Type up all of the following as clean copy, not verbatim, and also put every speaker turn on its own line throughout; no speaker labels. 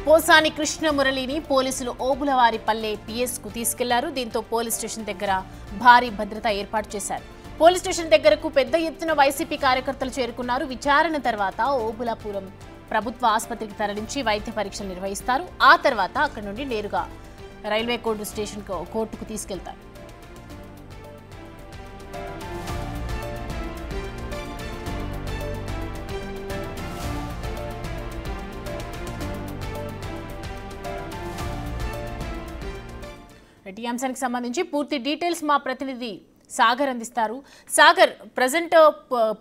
పోసాని కృష్ణమురళిని పోలీసులు ఓబులవారిపల్లె పిఎస్కు తీసుకెళ్లారు. దీంతో పోలీస్ స్టేషన్ దగ్గర భారీ భద్రత ఏర్పాటు చేశారు. పోలీస్ స్టేషన్ దగ్గరకు పెద్ద ఎత్తున వైసీపీ కార్యకర్తలు చేరుకున్నారు. విచారణ తర్వాత ఓబులాపురం ప్రభుత్వ ఆసుపత్రికి తరలించి వైద్య పరీక్షలు నిర్వహిస్తారు. ఆ తర్వాత అక్కడి నుండి నేరుగా రైల్వే కోర్టుకు తీసుకెళ్తారు. ఈ అంశానికి సంబంధించి పూర్తి డీటెయిల్స్ మా ప్రతినిధి సాగర్ అందిస్తారు. సాగర్, ప్రజెంట్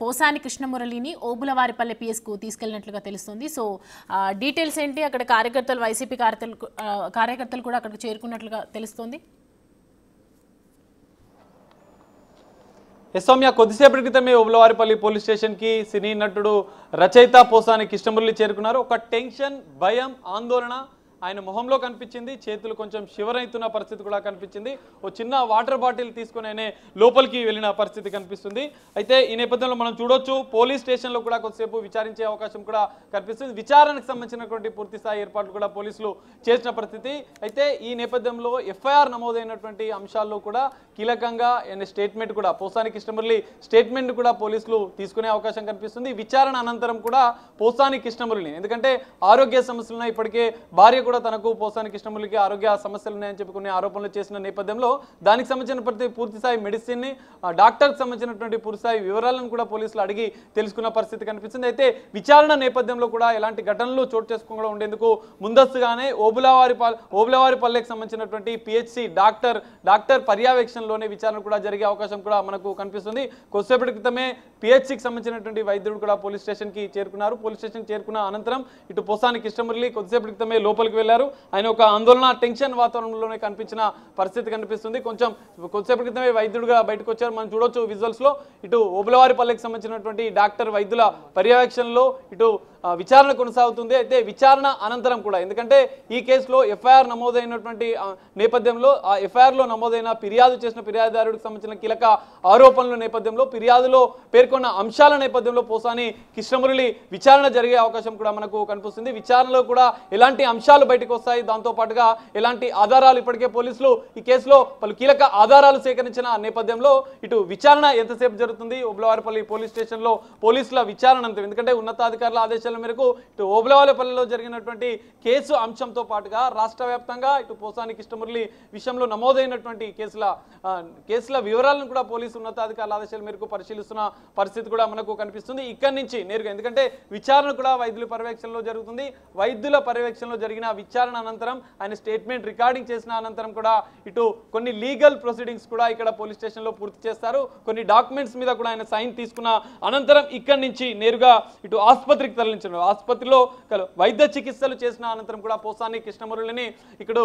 పోసాని కృష్ణమురళిని ఓబులవారిపల్లె పిఎస్కు తీసుకెళ్లినట్లుగా తెలుస్తుంది. సో డీటెయిల్స్ ఏంటి? అక్కడ కార్యకర్తలు, వైసీపీ కార్యకర్తలు కూడా అక్కడికి చేరుకున్నట్లుగా తెలుస్తోంది.
సౌమ్య, కొద్దిసేపటి క్రితమే ఓబులవారిపల్లి పోలీస్ స్టేషన్కి సినీ నటుడు రచయిత పోసాని కృష్ణమురళి చేరుకున్నారు. ఒక టెన్షన్, భయం, ఆందోళన ఆయన మొహంలో కనిపించింది. చేతులు కొంచెం షివర్ అవుతున్న పరిస్థితి కూడా కనిపించింది. ఓ చిన్న వాటర్ బాటిల్ తీసుకుని ఆయన లోపలికి వెళ్ళిన పరిస్థితి కనిపిస్తుంది. అయితే ఈ నేపథ్యంలో మనం చూడొచ్చు, పోలీస్ స్టేషన్లో కూడా కొద్దిసేపు విచారించే అవకాశం కూడా కనిపిస్తుంది. విచారణకు సంబంధించినటువంటి పూర్తి స్థాయి ఏర్పాట్లు కూడా పోలీసులు చేసిన పరిస్థితి. అయితే ఈ నేపథ్యంలో ఎఫ్ఐఆర్ నమోదైనటువంటి అంశాల్లో కూడా కీలకంగా స్టేట్మెంట్ కూడా పోసాని కృష్ణమురళి స్టేట్మెంట్ కూడా పోలీసులు తీసుకునే అవకాశం కనిపిస్తుంది. విచారణ అనంతరం కూడా పోసాని కృష్ణమురళిని, ఎందుకంటే ఆరోగ్య సమస్యలు ఉన్నాయి, ఇప్పటికే భార్య కూడా తనకు పోసాని కృష్ణమురళికి ఆరోగ్య సమస్యలు ఉన్నాయని చెప్పి కొన్ని ఆరోపణలు చేసిన నేపథ్యంలో దానికి సంబంధించిన పూర్తి స్థాయి మెడిసిన్ ని, డాక్టర్కి సంబంధించినటువంటి పూర్తి స్థాయి వివరాలను కూడా పోలీసులు అడిగి తెలుసుకున్న పరిస్థితి కనిపిస్తుంది. అయితే విచారణ నేపథ్యంలో కూడా ఎలాంటి ఘటనలు చోటు చేసుకోకుండా ఉండేందుకు ముందస్తుగానే ఓబులవారిపల్లెకి సంబంధించినటువంటి పిహెచ్సి డాక్టర్ పర్యవేక్షణలోనే విచారణ కూడా జరిగే అవకాశం కూడా మనకు కనిపిస్తుంది. కొద్దిసేపటి క్రితమే పిహెచ్సికి సంబంధించినటువంటి వైద్యుడు కూడా పోలీస్ స్టేషన్కి చేరుకున్నారు. పోలీస్ స్టేషన్ చేరుకున్న అనంతరం ఇటు పోసాని కృష్ణమురళి కొద్దిసేపటి క్రితమే లోపలికి వెళ్లారు. ఆయన ఒక ఆందోళన, టెన్షన్ వాతావరణంలోనే కనిపించిన పరిస్థితి కనిపిస్తుంది. కొద్దిసేపటి క్రితమే వైద్యుడిగా బయటకు వచ్చారు. మనం చూడొచ్చు విజువల్స్ లో. ఇటు ఓబులవారిపల్లెకి సంబంధించినటువంటి డాక్టర్ వైద్యుల పర్యవేక్షణలో ఇటు విచారణ కొనసాగుతుంది. అయితే విచారణ అనంతరం కూడా, ఎందుకంటే ఈ కేసులో ఎఫ్ఐఆర్ నమోదైనటువంటి నేపథ్యంలో ఆ ఎఫ్ఐఆర్లో నమోదైన ఫిర్యాదు చేసిన ఫిర్యాదుదారుడికి సంబంధించిన కీలక ఆరోపణల నేపథ్యంలో, ఫిర్యాదులో పేర్కొన్న అంశాల నేపథ్యంలో పోసాని కృష్ణమురళి విచారణ జరిగే అవకాశం కూడా మనకు కనిపిస్తుంది. విచారణలో కూడా ఎలాంటి అంశాలు బయటకు వస్తాయి, దాంతో పాటుగా ఎలాంటి ఆధారాలు, ఇప్పటికే పోలీసులు ఈ కేసులో పలు కీలక ఆధారాలు సేకరించిన నేపథ్యంలో ఇటు విచారణ ఎంతసేపు జరుగుతుంది, ఓబులవారిపల్లి పోలీస్ స్టేషన్లో పోలీసుల విచారణ అంతా, ఎందుకంటే ఉన్నతాధికారుల ఆదేశాల మేరకు ఇటు ఓబులవారిపల్లిలో జరిగినటువంటి కేసు అంశంతో పాటుగా రాష్ట్ర వ్యాప్తంగా ఇటు పోసాని కృష్ణమురళి విషయంలో నమోదైనటువంటి కేసుల వివరాలను కూడా పోలీసు ఉన్నతాధికారుల ఆదేశాల మేరకు పరిశీలిస్తున్న పరిస్థితి కూడా మనకు కనిపిస్తుంది. ఇక్కడి నుంచి నేరుగా, ఎందుకంటే విచారణ కూడా వైద్యుల పర్యవేక్షణలో జరుగుతుంది. వైద్యుల పర్యవేక్షణలో జరిగిన విచారణ అనంతరం ఆయన స్టేట్మెంట్ రికార్డింగ్ చేసిన అనంతరం కూడా ఇటు కొన్ని లీగల్ ప్రొసీడింగ్స్ కూడా ఇక్కడ పోలీస్ స్టేషన్లో పూర్తి చేస్తారు. కొన్ని డాక్యుమెంట్స్ మీద కూడా ఆయన సైన్ తీసుకున్న అనంతరం ఇక్కడి నుంచి నేరుగా ఇటు ఆసుపత్రికి తరలించారు. ఆసుపత్రిలో వైద్య చికిత్సలు చేసిన అనంతరం కూడా పోసాని కృష్ణమురళిని ఇక్కడ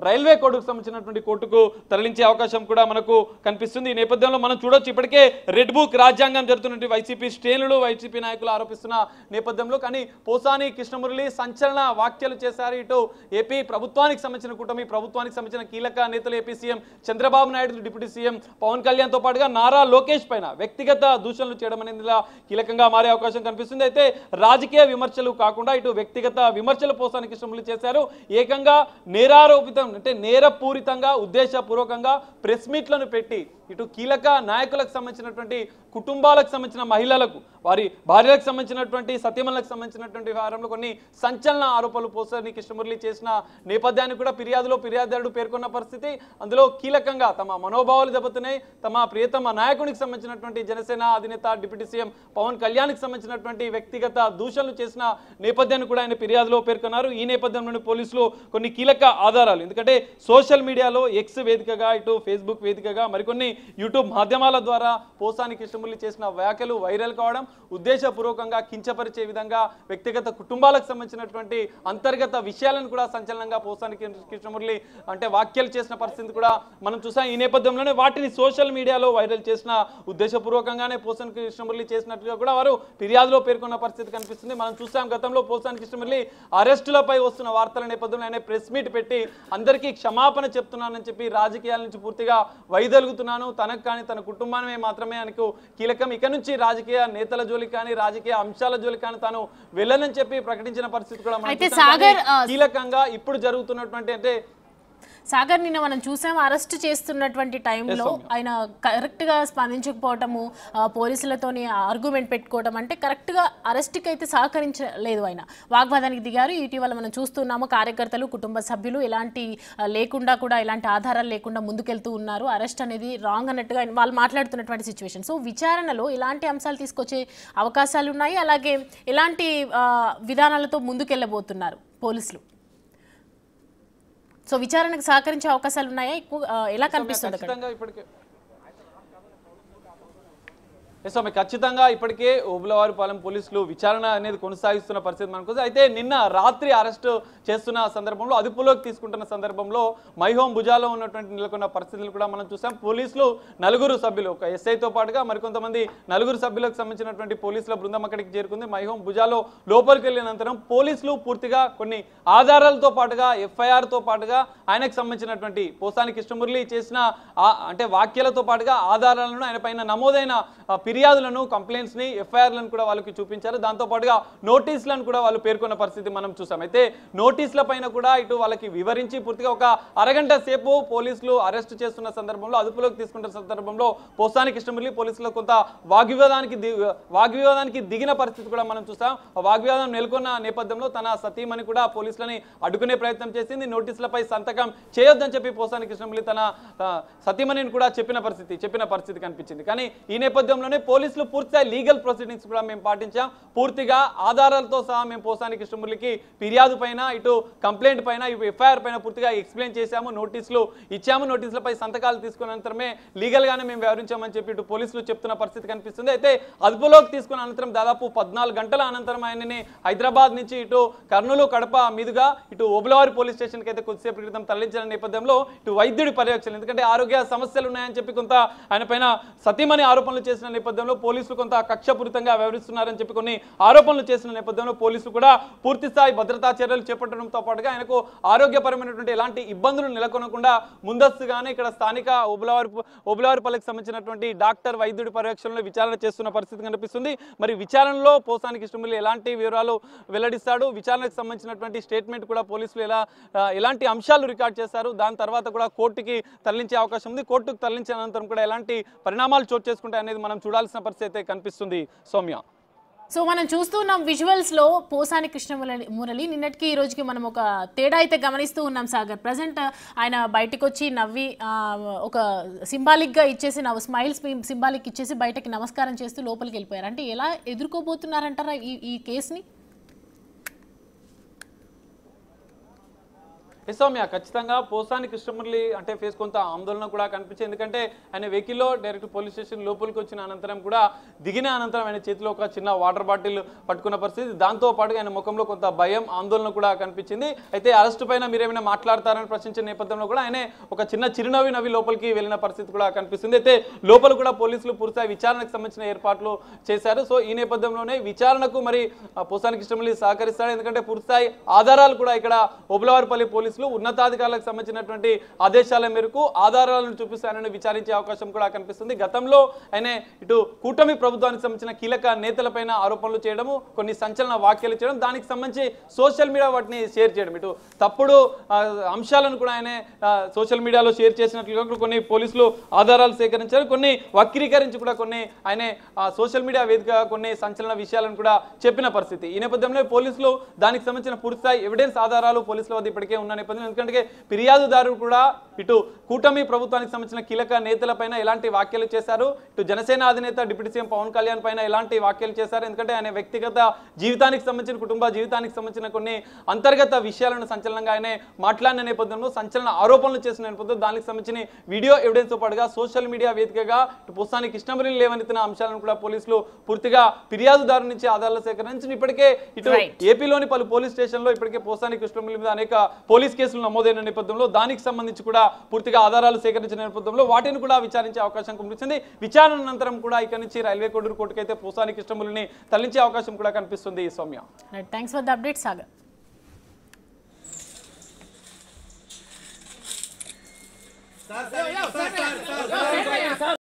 రైల్వే కోర్టుకు సంబంధించినటువంటి కోర్టుకు తరలించే అవకాశం కూడా మనకు కనిపిస్తుంది. ఈ నేపథ్యంలో మనం చూడొచ్చు, ఇప్పటికే రెడ్ బుక్ రాజ్యాంగం జరుగుతున్నటువంటి వైసీపీ శ్రేణులు, వైసీపీ నాయకులు ఆరోపిస్తున్న నేపథ్యంలో కానీ పోసాని కృష్ణమురళి సంచలన వ్యాఖ్యలు చేశారు. ఇటు ఏపీ ప్రభుత్వానికి సంబంధించిన కూటమి ప్రభుత్వానికి సంబంధించిన కీలక నేతలు, AP CM Chandrababu Naidu, deputy CM Pawan Kalyan తో పాటుగా నారా లోకేష్ పైన వ్యక్తిగత దూషణలు చేయడం అనేది కీలకంగా మారే అవకాశం కనిపిస్తుంది. అయితే రాజకీయ విమర్శలు కాకుండా ఇటు వ్యక్తిగత విమర్శలు పోసాని కృష్ణమురళి చేశారు. ఏకంగా నేరారోపితం, అంటే నేరపూరితంగా ఉద్దేశపూర్వకంగా ప్రెస్ మీట్లను పెట్టి ఇటు కీలక నాయకులకు సంబంధించినటువంటి కుటుంబాలకు సంబంధించిన మహిళలకు, వారి భార్యలకు సంబంధించినటువంటి సత్యమలకు సంబంధించినటువంటి వ్యవహారంలో కొన్ని సంచలన ఆరోపణలు పోసాని కృష్ణమురళి చేసిన నేపథ్యాన్ని కూడా ఫిర్యాదుదారుడు పేర్కొన్న పరిస్థితి. అందులో కీలకంగా తమ మనోభావాలు దెబ్బతున్నాయి, తమ ప్రియతమ నాయకునికి సంబంధించినటువంటి జనసేన అధినేత డిప్యూటీ సీఎం పవన్ కళ్యాణ్కి సంబంధించినటువంటి వ్యక్తిగత దూషణలు చేసిన నేపథ్యాన్ని కూడా ఆయన ఫిర్యాదులో పేర్కొన్నారు. ఈ నేపథ్యంలోని పోలీసులు కొన్ని కీలక ఆధారాలు, ఎందుకంటే సోషల్ మీడియాలో ఎక్స్ వేదికగా, ఇటు ఫేస్బుక్ వేదికగా, మరికొన్ని యూట్యూబ్ మాధ్యమాల ద్వారా పోసాని కృష్ణమురళి చేసిన వ్యాఖ్యలు వైరల్ కావడం, ఉద్దేశపూర్వకంగా కించపరిచే విధంగా వ్యక్తిగత కుటుంబాలకు సంబంధించినటువంటి అంతర్గత విషయాలను కూడా సంచలనంగా పోసాని కృష్ణమురళి అంటే వ్యాఖ్యలు చేసిన పరిస్థితి కూడా మనం చూసాం. ఈ నేపథ్యంలోనే వాటిని సోషల్ మీడియాలో వైరల్ చేసిన, ఉద్దేశపూర్వకంగానే పోసాని కృష్ణమురళి చేసినట్టుగా కూడా వారు ఫిర్యాదులో పేర్కొన్న పరిస్థితి కనిపిస్తుంది. కనిపిస్తుంది. మనం చూసాం గతంలో పోసాని కృష్ణమురళి అరెస్టులపై వస్తున్న వార్తల నేపథ్యంలో ఆయన ప్రెస్ మీట్ పెట్టి అందరికీ క్షమాపణ చెప్తున్నానని చెప్పి రాజకీయాల నుంచి పూర్తిగా వైదొలుగుతున్నాను, తనకు కానీ తన కుటుంబాన్ని మాత్రమే ఆయనకు కీలకం, ఇక నుంచి రాజకీయ నేతల జోలికి కానీ రాజకీయ అంశాల జోలికి కానీ తాను వెళ్ళనని చెప్పి ప్రకటించిన పరిస్థితి కూడా మనం కీలకంగా ఇప్పుడు జరుగుతున్నటువంటి అంటే
సాగర్ నిన్న మనం చూసాం అరెస్ట్ చేస్తున్నటువంటి టైంలో ఆయన కరెక్ట్గా స్పందించకపోవటము, పోలీసులతోని ఆర్గ్యుమెంట్ పెట్టుకోవడం, అంటే కరెక్ట్గా అరెస్ట్కి అయితే సహకరించలేదు. ఆయన వాగ్వాదానికి దిగారు. ఇటీవల మనం చూస్తున్నాము కార్యకర్తలు కుటుంబ సభ్యులు ఎలాంటి లేకుండా కూడా ఎలాంటి ఆధారాలు లేకుండా ముందుకెళ్తూ ఉన్నారు. అరెస్ట్ అనేది రాంగ్ అన్నట్టుగా వాళ్ళు మాట్లాడుతున్నటువంటి సిచ్యువేషన్. సో విచారణలో ఎలాంటి అంశాలు తీసుకొచ్చే అవకాశాలు ఉన్నాయి, అలాగే ఎలాంటి విధానాలతో ముందుకెళ్ళబోతున్నారు పోలీసులు? సో విచారణకు సహకరించే అవకాశాలు ఉన్నాయా? ఎలా కనిపిస్తుంది?
ఖచ్చితంగా ఇప్పటికే ఓబులవారిపాలెం పోలీసులు విచారణ అనేది కొనసాగిస్తున్న పరిస్థితి మనకు. అయితే నిన్న రాత్రి అరెస్ట్ చేస్తున్న సందర్భంలో, అదుపులోకి తీసుకుంటున్న సందర్భంలో మైహోం భుజాలో ఉన్నటువంటి నెలకొన్న పరిస్థితులు కూడా మనం చూసాం. పోలీసులు 4 సభ్యులు, ఒక ఎస్ఐతో పాటుగా మరికొంతమంది 4 సభ్యులకు సంబంధించినటువంటి పోలీసుల బృందం అక్కడికి చేరుకుంది. మైహోం భుజాలో లోపలికి వెళ్ళిన అనంతరం పోలీసులు పూర్తిగా కొన్ని ఆధారాలతో పాటుగా ఎఫ్ఐఆర్తో పాటుగా ఆయనకు సంబంధించినటువంటి పోసాని కృష్ణమురళి చేసిన అంటే వాక్యాలతో పాటుగా ఆధారాలను, ఆయన పైన నమోదైన ఫిర్యాదులను, కంప్లైంట్స్ ని, ఎఫ్ఐఆర్లను కూడా వాళ్ళకి చూపించారు. దాంతో పాటుగా నోటీసులను కూడా వాళ్ళు పేర్కొన్న పరిస్థితి మనం చూసాం. అయితే నోటీసుల పైన కూడా ఇటు వాళ్ళకి వివరించి పూర్తిగా ఒక అరగంట సేపు పోలీసులు అరెస్ట్ చేస్తున్న సందర్భంలో, అదుపులోకి తీసుకుంటున్న సందర్భంలో పోసాని కృష్ణమురళి పోలీసులు కొంత వాగ్వివాదానికి దిగిన పరిస్థితి కూడా మనం చూసాం. వాగ్వివాదం నెలకొన్న నేపథ్యంలో తన సతీమణి కూడా పోలీసులని అడ్డుకునే ప్రయత్నం చేసింది. నోటీసులపై సంతకం చేయొద్దని చెప్పి పోసాని కృష్ణమురళి తన సతీమణిని కూడా చెప్పిన పరిస్థితి కనిపించింది. కానీ ఈ నేపథ్యంలోనే పోలీసులు పూర్తిగా లీగల్ ప్రొసీడింగ్స్ కూడా మేము పాటించాం. పూర్తిగా ఆధారాలతో సహా మేము పోసాని కృష్ణమురళికి ఫిర్యాదు పైన, ఇటు కంప్లైంట్ పైన, ఇటు ఎఫ్ఐఆర్ పైన పూర్తిగా ఎక్స్ప్లెయిన్ చేశాము, నోటీసులు ఇచ్చాము, నోటీసులపై సంతకాలు తీసుకున్న అనంతరమే లీగల్ గానే మేము వ్యవహరించామని చెప్పి ఇటు పోలీసులు చెప్తున్న పరిస్థితి కనిపిస్తుంది. అయితే అదుపులోకి తీసుకున్న అనంతరం దాదాపు 14 గంటల అనంతరం ఆయనని హైదరాబాద్ నుంచి ఇటు కర్నూలు, కడప మీదుగా ఇటు ఓబులవారి పోలీస్ స్టేషన్కి అయితే కొద్దిసేపు క్రితం తరలించిన నేపథ్యంలో ఇటు వైద్యుడి పర్యవేక్షణ, ఎందుకంటే ఆరోగ్య సమస్యలు ఉన్నాయని చెప్పి కొంత ఆయన పైన సతీమణి ఆరోపణలు చేసిన నేపథ్యంలో పోలీసులు కొంత కక్షపూరితంగా వ్యవహరిస్తున్నారని చెప్పి కొన్ని ఆరోపణలు చేసిన నేపథ్యంలో పోలీసులు కూడా పూర్తి స్థాయి భద్రతా చర్యలు చేపట్టడంతో పాటుగా ఆయనకు ఆరోగ్యపరమైనటువంటి ఎలాంటి ఇబ్బందులు నెలకొనకుండా ముందస్తుగానే ఇక్కడ స్థానిక ఓబులవారిపల్లికి సంబంధించినటువంటి డాక్టర్ వైద్యుడి పర్యవేక్షణలో విచారణ చేస్తున్న పరిస్థితి కనిపిస్తుంది. మరి విచారణలో పోసాని కృష్ణమురళి ఎలాంటి వివరాలు వెల్లడిస్తాడు, విచారణకు సంబంధించినటువంటి స్టేట్మెంట్ కూడా పోలీసులు ఎలాంటి అంశాలు రికార్డ్ చేస్తారు, దాని తర్వాత కూడా కోర్టుకి తరలించే అవకాశం ఉంది. కోర్టుకు తరలించిన అనంతరం కూడా ఎలాంటి పరిణామాలు చోటు చేసుకుంటాయి అనేది మనం చూడాల్సిన పరిస్థితి అయితే కనిపిస్తుంది. సౌమ్య,
సో మనం చూస్తున్నాం విజువల్స్లో పోసాని కృష్ణమురళి నిన్నటికి ఈ రోజుకి మనం ఒక తేడా అయితే గమనిస్తూ ఉన్నాం సాగర్. ప్రజెంట్ ఆయన బయటకు వచ్చి నవ్వి ఒక సింబాలిక్గా ఇచ్చేసి స్మైల్స్ సింబాలిక్ ఇచ్చేసి బయటకి నమస్కారం చేస్తూ లోపలికి వెళ్ళిపోయారు. అంటే ఎలా ఎదుర్కోబోతున్నారంటారా ఈ కేసుని?
సౌమ్య, ఖచ్చితంగా పోసాని కృష్ణమురళి అంటే ఫేస్ కొంత ఆందోళన కూడా కనిపించింది. ఎందుకంటే ఆయన వెహికల్లో డైరెక్ట్ పోలీస్ స్టేషన్ లోపలికి వచ్చిన అనంతరం కూడా దిగిన అనంతరం ఆయన చేతిలో ఒక చిన్న వాటర్ బాటిల్ పట్టుకున్న పరిస్థితి, దాంతో పాటుగా ఆయన ముఖంలో కొంత భయం, ఆందోళన కూడా కనిపించింది. అయితే అరెస్టు పైన మీరేమైనా మాట్లాడతారని ప్రశ్నించిన నేపథ్యంలో కూడా ఆయన ఒక చిన్న చిరునవ్వి నవ్వి లోపలికి వెళ్ళిన పరిస్థితి కూడా కనిపిస్తుంది. అయితే లోపల కూడా పోలీసులు పూర్తిగా విచారణకు సంబంధించిన ఏర్పాట్లు చేశారు. సో ఈ నేపథ్యంలోనే విచారణకు మరి పోసాని కృష్ణమురళి సహకరిస్తాడు. ఎందుకంటే పూర్తిస్థాయి ఆధారాలు కూడా ఇక్కడ ఓబులవారిపల్లి పోలీసులు ఉన్నతాధికారులకు సంబంధించినటువంటి ఆదేశాల మేరకు ఆధారాలను చూపిస్తారని విచారించే అవకాశం కూడా కనిపిస్తుంది. గతంలో ఆయన ఇటు కూటమి ప్రభుత్వానికి సంబంధించిన కీలక నేతలపైన ఆరోపణలు చేయడము, కొన్ని సంచలన వ్యాఖ్యలు చేయడం, దానికి సంబంధించి సోషల్ మీడియా వాటిని షేర్ చేయడం, ఇటు తప్పుడు అంశాలను కూడా ఆయన సోషల్ మీడియాలో షేర్ చేసినట్లుగా కొన్ని పోలీసులు ఆధారాలు సేకరించారు. కొన్ని వక్రీకరించి కూడా కొన్ని ఆయన సోషల్ మీడియా వేదిక కొన్ని సంచలన విషయాలను కూడా చెప్పిన పరిస్థితి. ఈ నేపథ్యంలో పోలీసులు దానికి సంబంధించిన పూర్తిస్థాయి ఎవిడెన్స్ ఆధారాలు పోలీసుల వద్ద ఇప్పటికే ఉన్న నేపథ్యంలో, ఎందుకంటే ఫిర్యాదుదారులు కూడా ఇటు కూటమి ప్రభుత్వానికి సంబంధించిన కీలక నేతలపైన ఎలాంటి వ్యాఖ్యలు చేశారు, ఇటు జనసేన అధినేత డిప్యూటీ సీఎం పవన్ కళ్యాణ్ పైన ఎలాంటి వ్యాఖ్యలు చేశారు, ఎందుకంటే ఆయన వ్యక్తిగత జీవితానికి సంబంధించిన, కుటుంబ జీవితానికి సంబంధించిన కొన్ని అంతర్గత విషయాలను సంచలనంగా ఆయన మాట్లాడిన నేపథ్యంలో, సంచలన ఆరోపణలు చేసిన నేపథ్యంలో దానికి సంబంధించిన వీడియో ఎవిడెన్స్ తో పాటుగా సోషల్ మీడియా వేదికగా ఇటు పోసాని కృష్ణమురళి లేవనెత్తిన అంశాలను కూడా పోలీసులు పూర్తిగా ఫిర్యాదుదారు నుంచి ఆధారాలు సేకరించి ఇప్పటికే ఇటు ఏపీలోని పలు పోలీస్ స్టేషన్లో ఇప్పటికే పోసాని కృష్ణమురళి మీద అనేక పోలీస్ పోలీస్ కేసులు నమోదైన నేపథ్యంలో దానికి సంబంధించి కూడా పూర్తిగా ఆధారాలు సేకరించిన నేపథ్యంలో వాటిని కూడా విచారించే అవకాశం కనిపిస్తుంది. విచారణ అనంతరం కూడా ఇక్కడ నుంచి రైల్వే కోడూరు కోర్టుకైతే పోసాని కృష్ణమురళిని తరలించే అవకాశం కూడా కనిపిస్తుంది. Soumya,
thanks for the update Sagar.
Sir,